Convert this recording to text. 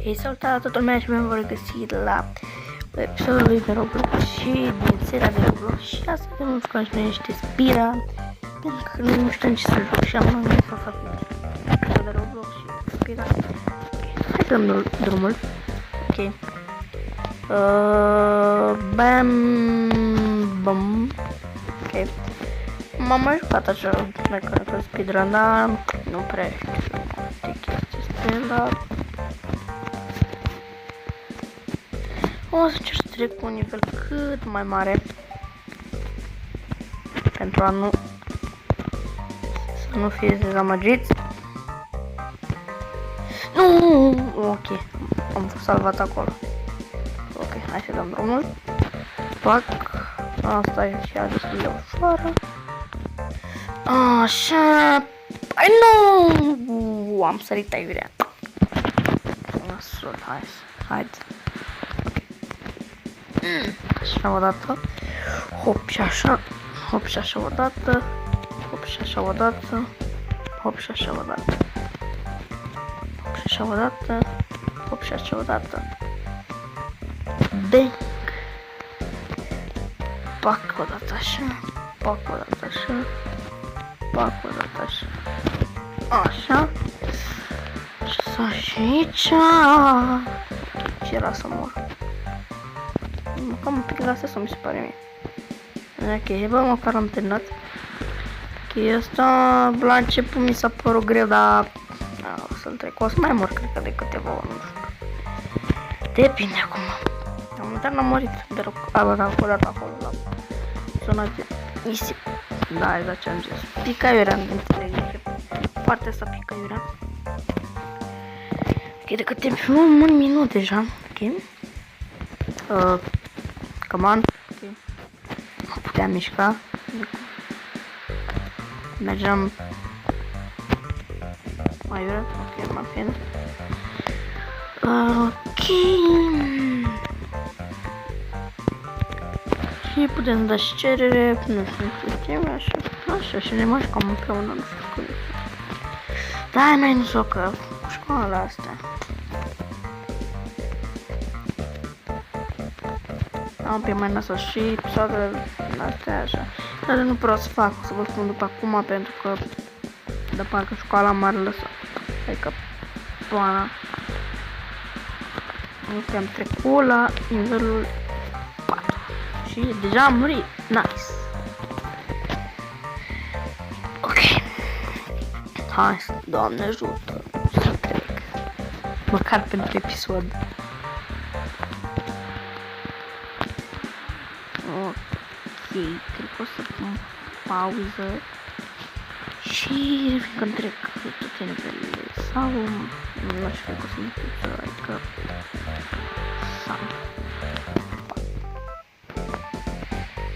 Hei, salutare toată lumea și mi-am regăsit la episodul lui de Roblox și din seria de Roblox și astăzi nu știu și noi niște spira pentru că nu știu ce să joc și am gândit să fac episodul de Roblox și spira. Ok, hai să dăm drumul. Ok. Bam, bam. Ok. M-am mai jucat așa mecanică speedrun, dar nu prea știu multe chestii despre, dar o să încerc să trec cu un nivel cât mai mare pentru a nu să nu fiți dezamăgiți. Nu, ok, am fost salvat acolo. Ok, hai să dăm drumul. Pac, asta e și destul de ușoară. Așa, ai nu, am sărit aiurea. Nasol, hai. Așa o dată. Hop și așa. Hop și așa o dată. Hop și așa o dată. Hop și așa o dată. Hop și așa o dată. Hop și așa o dată. Bang. Pac o dată așa. Pac o dată așa. Pac o dată așa. Așa. Și să și aici. Ce era să mor? Cam un pic la asta mi se pare mie. Ok, bă, măcar am terminat. Ok, asta la început mi s-a părut greu, dar o să-l trec. O să mai mor, cred că de câteva ori, nu știu. Depinde acum. La un moment dat n-am murit de rău. O dată acolo, la zona de nisip. Da, exact ce am zis. Pica iurea, nu înțeleg. Partea asta pica iurea. Ok, de cât timp? Un minut deja. Ok. Come on. Okay. Nu puteam mișca. Mergeam mai urât. Ok, mă fiind. Ok. Și putem da și cerere. Nu știu ce așa. Așa și ne mai jucam împreună. Nu știu cum. Da, mai nu s-o că școala astea. Am pe mai nasol și episoadele astea așa. Dar nu vreau să fac, o să vă spun după acum pentru că de parcă școala m-ar lăsa. Adică toana. Ok, am trecut la nivelul 4 și deja am murit. Nice. Ok. Hai, Doamne ajută să trec. Măcar pentru episod. Ok, cred că o să pun pauză și când trec toate nivelele sau nu știu, cred că o să mă adică sau